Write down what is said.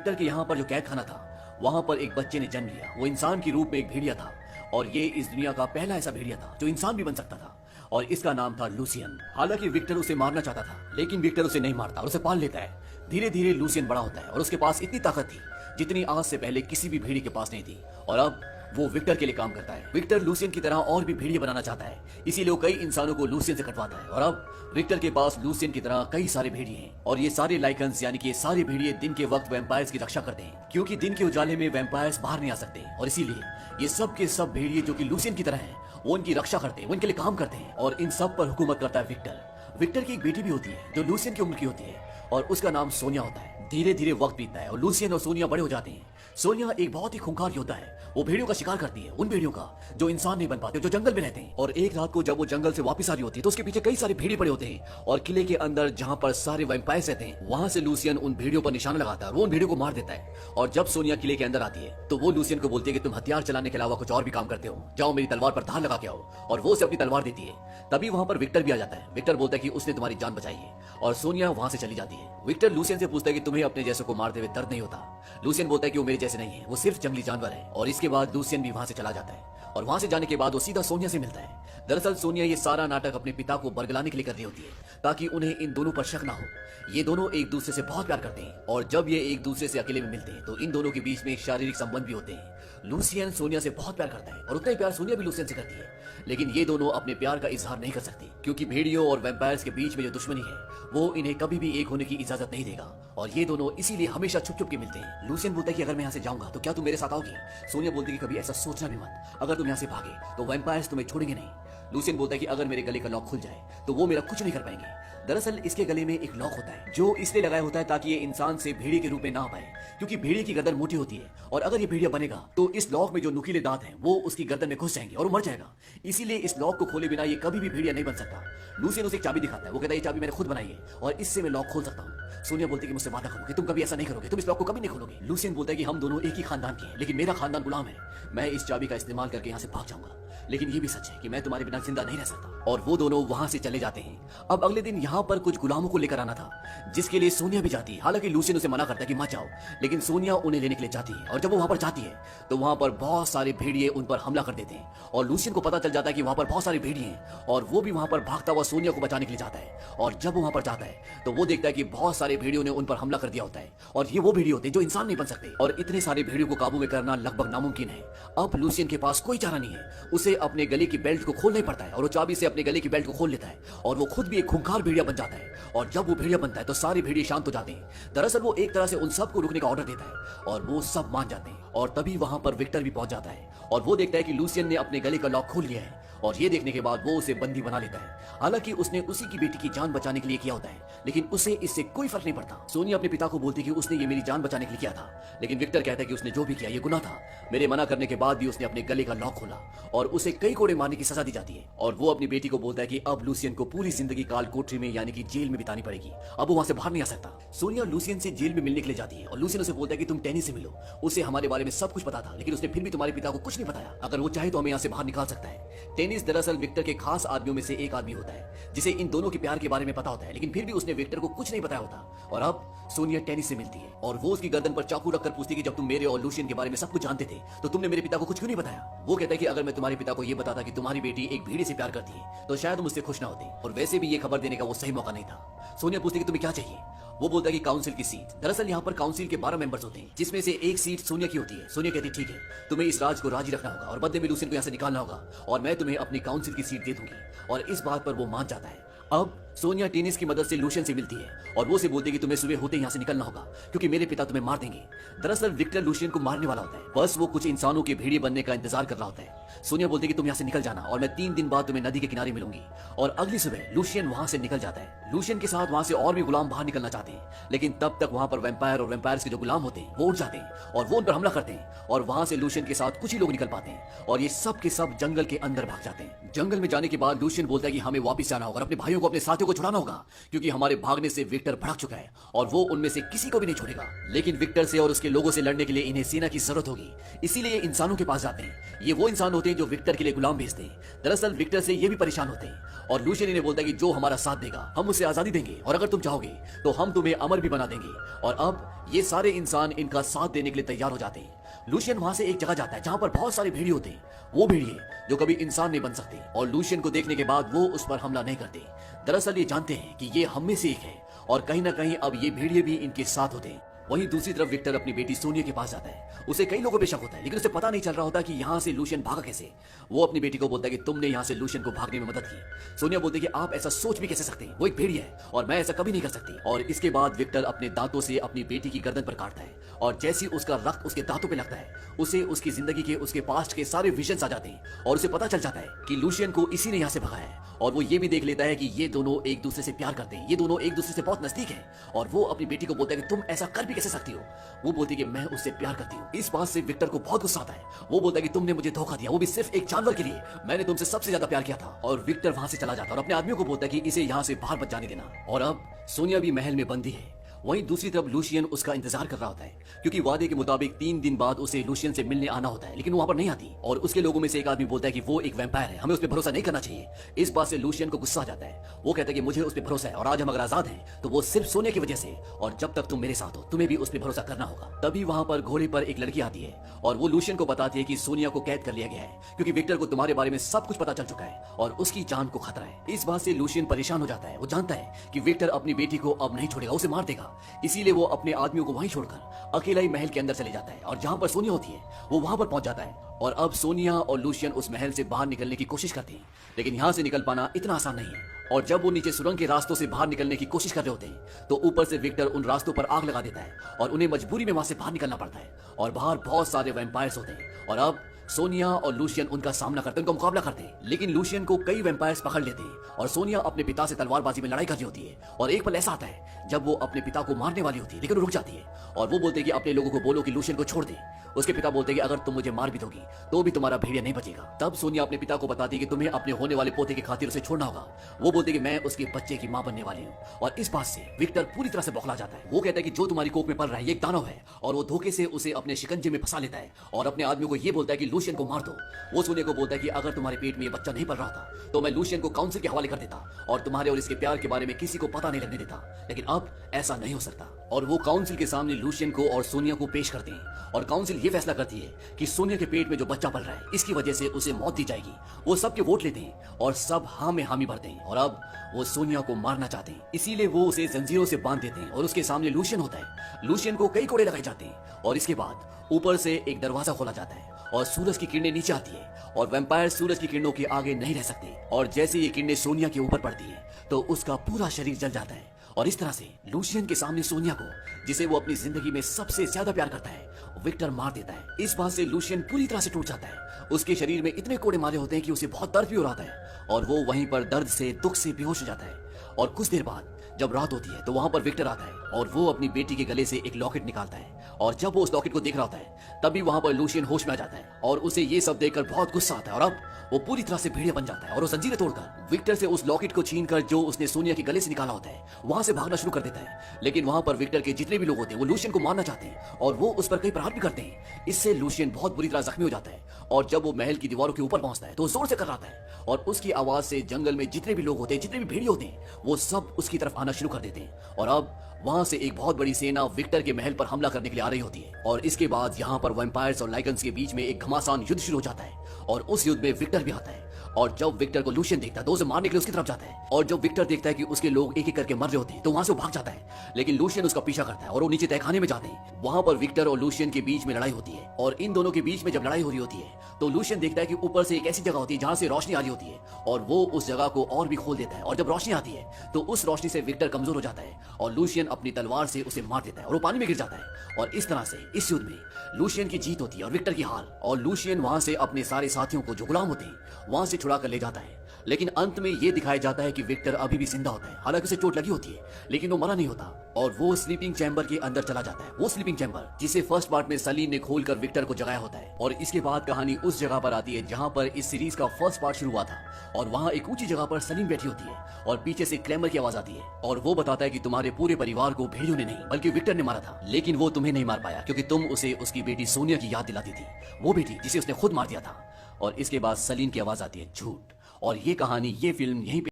Victor के यहाँ पर जो कैद खाना था, वहाँ पर एक बच्चे ने जन्म लिया। वो इंसान के रूप में एक भेड़िया था और ये इस दुनिया का पहला ऐसा भेड़िया था जो इंसान भी बन सकता था और इसका नाम था लूसियन। हालांकि विक्टर उसे मारना चाहता था, लेकिन विक्टर उसे नहीं मारता और उसे पाल लेता है। धीरे धीरे लूसियन बड़ा होता है और उसके पास इतनी ताकत थी जितनी आज से पहले किसी भी भेड़िए के पास नहीं थी और अब वो विक्टर के लिए काम करता है। विक्टर लूसियन की तरह और भी भेड़िए बनाना चाहता है, इसीलिए वो कई इंसानों को लूसियन से कटवाता है और अब विक्टर के पास लूसियन की तरह कई सारे भेड़िए हैं और ये सारे लाइकन्स यानी कि ये सारे भेड़िए दिन के वक्त वैम्पायर्स की रक्षा करते हैं, क्योंकि दिन के उजाले में वैम्पायर्स बाहर नहीं आ सकते और इसीलिए ये सब के सब भेड़िए जो कि लूसियन की तरह हैं, वो उनकी रक्षा करते हैं, वो इनके लिए काम करते हैं और इन सब पर हुकूमत करता है विक्टर। विक्टर की एक बेटी भी होती है जो लूसियन की उम्र की होती है और उसका नाम सोनिया होता है। धीरे धीरे वक्त बीतता है और लूसियन और सोनिया बड़े हो जाते हैं। सोनिया एक बहुत ही खूंखार योद्धा है। वो भेड़ियों का शिकार करती है, उन भेड़ियों का जो इंसान नहीं बन पाते, जो जंगल में रहते हैं। और एक रात को जब वो जंगल से वापस आ रही होती है तो उसके पीछे कई सारे भेड़िए पड़े होते हैं और किले के अंदर जहाँ पर सारे वैम्पायर्स रहते हैं, वहां से लूसियन उन भेड़ियों पर निशाना लगाता है, वो उन भेड़ियों को मार देता है। और जब सोनिया किले के अंदर आती है तो वो लूसियन को बोलती है कि तुम हथियार चलाने के अलावा कुछ और भी काम करते हो, जाओ मेरी तलवार पर धार लगा के आओ। और वो उसे अपनी तलवार देती है। तभी वहां पर विक्टर भी आ जाता है। विक्टर बोलता है कि उसने तुम्हारी जान बचाई है और सोनिया वहां से चली जाती है। विक्टर लूसियन से पूछता है कि तुम्हें अपने जैसों को मारते हुए दर्द नहीं होता। लूसियन बोलता है कि वो मेरे जैसे नहीं है, वो सिर्फ जंगली जानवर है। और इसके बाद लूसियन भी वहां से चला जाता है और वहां से जाने के बाद वो सीधा सोनिया से मिलता है। दरअसल सोनिया ये सारा नाटक अपने पिता को बरगलाने के लिए कर रही होती है ताकि उन्हें इन दोनों पर शक ना हो। ये दोनों एक दूसरे से बहुत प्यार करते हैं और जब ये एक दूसरे से अकेले में मिलते हैं तो इन दोनों के बीच में शारीरिक संबंध भी होते हैं। लूसियन सोनिया से बहुत प्यार करता है और उतना ही प्यार सोनिया भी लूसियन से करती है, लेकिन ये दोनों अपने प्यार का इजहार नहीं कर सकती क्योंकि भेड़ियों और वैम्पायर्स के बीच में जो दुश्मनी है वो इन्हें कभी भी एक होने की इजाजत नहीं देगा और ये दोनों इसीलिए हमेशा छुप छुप के मिलते हैं। लूसियन बोलता है कि अगर मैं यहाँ से जाऊंगा तो क्या तुम मेरे साथ आओगी? सोनिया बोलती है कि कभी ऐसा सोचना भी मत, अगर तुम यहाँ से भागे तो वैम्पायर्स तुम्हें छोड़ेंगे नहीं। लूसियन बोलता है कि अगर मेरे गले का लॉक खुल जाए तो वो मेरा कुछ नहीं कर पाएंगे। दरअसल इसके गले में एक लॉक होता है जो इसलिए लगाया होता है ताकि ये इंसान से भेड़िए के रूप में ना आ पाए, क्योंकि भेड़िए की गर्दन मोटी होती है और अगर ये भेड़िया बनेगा तो इस लॉक में जो नुकीले दांत हैं वो उसकी गर्दन में घुस जाएंगे और वो मर जाएगा। इसीलिए इस लॉक को खोले बिना ये कभी भी भेड़िया नहीं बन सकता। लूसियन उसे एक चाबी दिखाता है, वो कहता है ये चाबी मैंने खुद बनाई है और इससे मैं लॉक खोल सकता हूँ। सोनिया बोलती है कि मुझसे वादा करो कि तुम कभी ऐसा नहीं करोगे, तुम इस लॉक को कभी नहीं खोलोगे। लूसियन बोलता है कि हम दोनों एक ही खानदान के हैं, लेकिन मेरा खानदान गुलाम है, मैं इस चाबी का इस्तेमाल करके यहाँ से भाग जाऊंगा, लेकिन ये भी सच है कि मैं तुम्हारे बिना जिंदा नहीं रह सकता। और वो दोनों वहां से चले जाते हैं। अब अगले दिन यहाँ पर कुछ गुलामों को लेकर आना था जिसके लिए सोनिया भी जाती है। हालांकि लूसियन उसे मना करता है कि मत जाओ, लेकिन सोनिया उन्हें लेने के लिए जाती है और जब वो वहां पर जाती है तो वहां पर बहुत सारे भेड़िए उन पर हमला कर देते हैं और लूसियन को पता चल जाता है कि वहां पर बहुत सारे भेड़िए हैं और वो भी वहां पर भागता हुआ सोनिया को बचाने के लिए जाता है। और जब वो वहां पर जाता है तो वो देखता है कि बहुत सारे भेड़ियों ने उन पर हमला कर दिया होता है और ये वो भेड़िए होते हैं जो इंसान नहीं बन सकते और इतने सारे भेड़ियों को काबू में करना लगभग नामुमकिन है। अब लूसियन के पास कोई चारा नहीं है, उसे अपने गले की बेल्ट को खोलना ही पड़ता है और वो चाबी से अपने गले की बेल्ट को खोल लेता है और वो खुद भी एक खूंखार भेड़िया बन जाता है। और जब वो भेड़िया बनता है तो सारे भेड़िए शांत हो जाते हैं। दरअसल वो एक तरह से उन सबको रुकने का ऑर्डर देता है और वो सब मान जाते हैं। और तभी वहां पर विक्टर भी पहुंच जाता है और वो देखता है कि लूसियन ने अपने गले का लॉक खोल लिया है और ये देखने के बाद वो उसे बंदी बना लेता है। हालांकि उसने उसी की बेटी की जान बचाने के लिए किया होता है, लेकिन उसे इससे कोई फर्क नहीं पड़ता। सोनिया अपने पिता को बोलती है कि उसने ये मेरी जान बचाने के लिए किया था, लेकिन विक्टर कहता है कि उसने जो भी किया ये गुनाह था। मेरे मना करने के बाद भी उसने अपने गले का लॉक खोला और उसे कई कोड़े मारने की सजा दी जाती है। और वो अपनी बेटी को बोलता है कि अब लूसियन को पूरी जिंदगी काल कोठरी में यानी कि जेल में बितानी पड़ेगी, अब वो वहां से बाहर नहीं आ सकता। सोनिया लूसियन से जेल में मिलने के लिए जाती है और लूसियन उसे बोलता है कि तुम टेनी से मिलो, उसे हमारे बारे में सब कुछ पता था, लेकिन उसने फिर भी तुम्हारे पिता को कुछ नहीं बताया, अगर वो चाहे तो हमें यहाँ से बाहर निकाल सकता है। टेनिस दरअसल विक्टर के खास आदमियों में से एक आदमी होता है जिसे इन दोनों के प्यार के बारे में पता होता है, लेकिन फिर भी उसने विक्टर को कुछ नहीं बताया होता। और अब सोनिया टेनिस से मिलती है और वो उसकी गर्दन पर चाकू रखकर पूछती है कि जब तुम मेरे और लूसियन के बारे में सब कुछ जानते थे तो तुमने मेरे पिता को कुछ क्यों नहीं बताया? वो कहता है कि अगर मैं तुम्हारे पिता को ये बताता कि तुम्हारी बेटी एक भेड़िए से प्यार करती है तो शायद तुम मुझसे खुश ना होते, और वैसे भी ये खबर देने का वो सही मौका नहीं था। सोनिया पूछती है कि तुम्हें क्या चाहिए? वो बोलता है कि काउंसिल की सीट। दरअसल यहाँ पर काउंसिल के 12 मेंबर्स होते हैं जिसमें से एक सीट सोनिया की होती है। सोनिया कहती है ठीक है, तुम्हें इस राज को राजी रखना होगा और बदले में लूसियन को यहाँ से निकालना होगा और मैं तुम्हें अपनी काउंसिल की सीट दे दूंगी। और इस बात पर वो मान जाता है। अब सोनिया टेनिस की मदद से लूसियन से मिलती है और वो उसे बोलती है कि तुम्हें सुबह होते यहाँ से निकलना होगा क्योंकि मेरे पिता तुम्हें मार देंगे। दरअसल विक्टर लूसियन को मारने वाला होता है, बस वो कुछ इंसानों के भेड़िए बनने का इंतजार कर रहा होता है। सोनिया बोलती है कि तुम यहाँ से निकल जाना और मैं 3 दिन बाद तुम्हें नदी के किनारे मिलूंगी। और अगली सुबह लूसियन वहां से निकल जाता है। लूसियन के साथ वहां से और भी गुलाम बाहर निकलना चाहते हैं, लेकिन तब तक वहां पर वैम्पायर और वैम्पायर्स के जो गुलाम होते हैं वो उठ जाते हैं और वो उन पर हमला करते हैं और वहां से लूसियन के साथ कुछ ही लोग निकल पाते हैं और ये सब के सब जंगल के अंदर भाग जाते हैं। जंगल में जाने के बाद लूसियन बोलता है कि हमें वापस जाना होगा और अपने भाइयों को अपने साथियों को को छुड़ाना होगा, क्योंकि हमारे भागने से विक्टर भड़क चुका है और वो उनमें से किसी को भी नहीं छोड़ेगा। लेकिन विक्टर से और उसके लोगों से लड़ने के लिए इन्हें सेना की जरूरत होगी, इसीलिए ये इंसानों के पास जाते हैं। ये वो इंसान होते हैं जो विक्टर के लिए गुलाम भेजते हैं। दरअसल विक्टर से ये भी परेशान होते हैं और लूशियन इन्हें बोलता है कि जो हमारा साथ देगा हम उसे आजादी देंगे, और अगर तुम चाहोगे तो हम तुम्हें अमर भी बना देंगे। और अब ये सारे इंसान इनका साथ देने के लिए तैयार हो जाते हैं। लूशियन वहां से एक जगह जाता है जहां पर बहुत सारे भेड़िए होते हैं, वो भेड़िए जो कभी इंसान नहीं बन सकते, और लूशियन को देखने के बाद वो उस पर हमला नहीं करते। दरअसल ये जानते हैं कि ये हम में से एक है और कहीं ना कहीं अब ये भेड़िए भी इनके साथ होते हैं। वहीं दूसरी तरफ विक्टर अपनी बेटी सोनिया के पास जाता है। उसे कई लोगों पे शक होता है, लेकिन उसे पता नहीं चल रहा होता कि यहाँ से लूशियन भागा कैसे। वो अपनी बेटी को बोलता है कि तुमने यहाँ से लूशियन को भागने में मदद की। सोनिया बोलती है कि आप ऐसा सोच भी कैसे सकते हैं, वो एक भेड़िया है और मैं ऐसा कभी नहीं कर सकती। और इसके बाद विक्टर अपने दांतों से अपनी बेटी की गर्दन पर काटता है, और जैसे ही उसका रक्त उसके दांतों पे लगता है उसे उसकी जिंदगी के, उसके पास्ट के सारे विजन्स आ जाते हैं और उसे पता चल जाता है कि लूशियन को इसी ने यहाँ से भगाया है। और वो ये भी देख लेता है कि ये दोनों एक दूसरे से प्यार करते हैं, ये दोनों एक दूसरे से बहुत नजदीक हैं। और वो अपनी बेटी को बोलता है कि तुम ऐसा कर भी कैसे सकती हो। वो बोलती है कि मैं उससे प्यार करती हूँ। इस बात से विक्टर को बहुत गुस्सा आता है। वो बोलता है कि तुमने मुझे धोखा दिया, वो भी सिर्फ एक जानवर के लिए। मैंने तुमसे सबसे ज्यादा प्यार किया था। और विक्टर वहां से चला जाता है और अपने आदमियों को बोलता है कि इसे यहाँ से बाहर मत जाने देना। और अब सोनिया भी महल में बंदी है। वहीं दूसरी तरफ लूशियन उसका इंतजार कर रहा होता है, क्योंकि वादे के मुताबिक 3 दिन बाद उसे लूशियन से मिलने आना होता है, लेकिन वो वहां पर नहीं आती। और उसके लोगों में से एक आदमी बोलता है कि वो एक वैम्पायर है, हमें उस पर भरोसा नहीं करना चाहिए। इस बात से लूशियन को गुस्सा आ जाता है। वो कहता है कि मुझे उस पर भरोसा है और आज हम अगर आजाद हैं तो वो सिर्फ सोने की वजह से, और जब तक तुम मेरे साथ हो तुम्हें भी उस पर भरोसा करना होगा। तभी वहां पर घोड़े पर एक लड़की आती है और वो लूशियन को बताती है कि सोनिया को कैद कर लिया गया है, क्योंकि विक्टर को तुम्हारे बारे में सब कुछ पता चल चुका है और उसकी जान को खतरा है। इस बात से लूशियन परेशान हो जाता है। वो जानता है कि विक्टर अपनी बेटी को अब नहीं छोड़ेगा, उसे मार देगा। इसीलिए वो अपने आदमियों को वहीं छोड़कर अकेला ही महल के अंदर चले जाता है और जहां पर सोनिया होती है वो वहां पर पहुंच जाता है। और अब सोनिया और लूशियन उस महल से बाहर निकलने की कोशिश करते हैं, लेकिन यहां से निकल पाना इतना आसान नहीं है। और जब वो नीचे सुरंग के रास्तों से बाहर निकलने की कोशिश कर रहे होते हैं तो ऊपर से विक्टर उन रास्तों पर आग लगा देता है और उन्हें मजबूरी में वहां से बाहर निकलना पड़ता है। और बाहर बहुत सारे वैम्पायर्स होते हैं और अब सोनिया और लूशियन उनका सामना करते हैं, उनका मुकाबला करते हैं। लेकिन लूशियन को कई वैम्पायर्स पकड़ लेते हैं और सोनिया अपने पिता से तलवारबाजी में लड़ाई कर रही होती है। और एक पल ऐसा आता है जब वो अपने पिता को मारने वाली होती है, लेकिन रुक जाती है और वो बोलते हैं कि अपने लोगों को बोलो कि लूशियन को छोड़ दे। उसके पिता बोलते हैं कि अगर तुम मुझे मार भी दोगी तो भी तुम्हारा भेड़िया नहीं बचेगा। तब सोनिया अपने पिता को बताती है कि तुम्हें अपने होने वाले पोते की खातिर उसे छोड़ना होगा। वो बोलते हैं कि मैं उसके बच्चे की मां बनने वाली हूँ। और इस बात से विक्टर पूरी तरह से बौखला जाता है। वो कहता है कि जो तुम्हारी कोख में पल रहा है ये एक दानव है, और वो धोखे से उसे अपने शिकंजे में फंसा लेता है और अपने आदमियों को ये बोलता है कि लूशियन को मार दो। वो सोनिया को बोलता है कि अगर तुम्हारे पेट में ये बच्चा नहीं पल रहा था तो मैं लूशियन को काउंसिल के हवाले कर देता और तुम्हारे और इसके प्यार के बारे में किसी को पता नहीं लगने देता, लेकिन अब ऐसा नहीं हो सकता। और वो काउंसिल के सामने लूशियन को और सोनिया को पेश करते हैं और काउंसिल ये फैसला करती है कि सोनिया के पेट में जो बच्चा पल रहा है इसकी वजह से उसे मौत दी जाएगी। वो सबके वोट लेते हैं और सब हाँ में हामी भरते हैं और अब वो सोनिया को मारना चाहते हैं, इसीलिए वो उसे जंजीरों से बांध देते हैं और उसके सामने लूशियन होता है। लूशियन को कई कोड़े लगाए जाते हैं और इसके बाद ऊपर से एक दरवाजा खोला जाता है और सूरज की किरणें नीचे आती है और वैम्पायर सूरज की किरणों के आगे नहीं रह सकते। और जैसे ये किरणें सोनिया के ऊपर पड़ती है तो उसका पूरा शरीर जल जाता है और इस तरह से लूशियन के सामने सोनिया को, जिसे वो अपनी जिंदगी में सबसे ज्यादा प्यार करता है, विक्टर मार देता है। इस बात से लूशियन पूरी तरह से टूट जाता है। उसके शरीर में इतने कोड़े मारे होते हैं कि उसे बहुत दर्द भी हो रहा है और वो वहीं पर दर्द से, दुख से बेहोश हो जाता है। और कुछ देर बाद जब रात होती है तो वहां पर विक्टर आता है और वो अपनी बेटी के गले से एक लॉकेट निकालता है और जब वो उस लॉकेट को देख रहा होता है तभी वहां पर लूशियन होश में आ जाता है और उसे ये सब देखकर बहुत गुस्सा आता है और अब वो पूरी तरह से भेड़िया बन जाता है और वो जंजीरें तोड़कर विक्टर से उस लॉकेट को छीनकर जो उसने सोनिया के गले से निकाला होता है वहां से भागना शुरू कर देता है। लेकिन वहां पर विक्टर के जितने भी लोग होते हैं वो लूशियन को मारना चाहते हैं और वो उस पर कई प्रहार भी करते हैं। इससे लूशियन बहुत बुरी तरह जख्मी हो जाता है और जब वो महल की दीवारों के ऊपर पहुंचता है तो जोर से कराता है और उसकी आवाज से जंगल में जितने भी लोग होते हैं, जितने भी भेड़िए होते हैं, वो सब उसकी तरफ आना शुरू कर देते हैं। और अब वहां से एक बहुत बड़ी सेना विक्टर के महल पर हमला करने के लिए आ रही होती है और इसके बाद यहाँ पर वैम्पायर्स और लाइकन्स के बीच में एक घमासान युद्ध शुरू हो जाता है और उस युद्ध में विक्टर भी आता है। और जब विक्टर को लूशियन देखता है तो उसे मारने के लिए उसकी तरफ जाता है और जब विक्टर देखता है कि उसके लोग एक एक करके मर रहे होते हैं तो वहां से वो भाग जाता है, लेकिन लूशियन उसका पीछा करता है और वो नीचे तहखाने में जाते हैं। वहां पर विक्टर और लूशियन के बीच में लड़ाई होती है और इन दोनों के बीच में जब लड़ाई हो रही होती है तो लूशियन देखता है कि ऊपर से एक ऐसी जगह होती है जहां से रोशनी आ रही होती है और वो उस जगह को और भी खोल देता है और जब रोशनी आती है तो उस रोशनी से विक्टर कमजोर हो जाता है और लूशियन अपनी तलवार से उसे मार देता है और वो पानी में गिर जाता है। और इस तरह से इस युद्ध में लूशियन की जीत होती है और विक्टर की हार। और लूशियन वहां से अपने सारे साथियों को जो गुलाम होते हैं वहां से छुड़ा कर ले जाता है। लेकिन अंत में ये दिखाया जाता है कि विक्टर अभी भी जिंदा होता है। हालांकि उसे चोट लगी होती है, लेकिन वो मरा नहीं होता और वो स्लीपिंग चैम्बर के अंदर चला जाता है। वो स्लीपिंग चैम्बर जिसे फर्स्ट पार्ट में सलीम ने खोलकर विक्टर को जगाया होता है। और इसके बाद कहानी उस जगह पर आती है जहां पर इस सीरीज का फर्स्ट पार्ट शुरू हुआ था, और वहां एक ऊंची जगह पर सलीम बैठी होती है और पीछे से क्लेमर की आवाज आती है और वो बताता है कि तुम्हारे पूरे परिवार को भेड़ियों ने नहीं बल्कि विक्टर ने मारा था, लेकिन वो तुम्हें नहीं मार पाया क्योंकि तुम उसे उसकी बेटी सोनिया की याद दिलाती थी, वो बेटी जिसे उसने खुद मार दिया था। और इसके बाद सलीम की आवाज आती है झूठ। और ये कहानी, ये फिल्म यहीं पे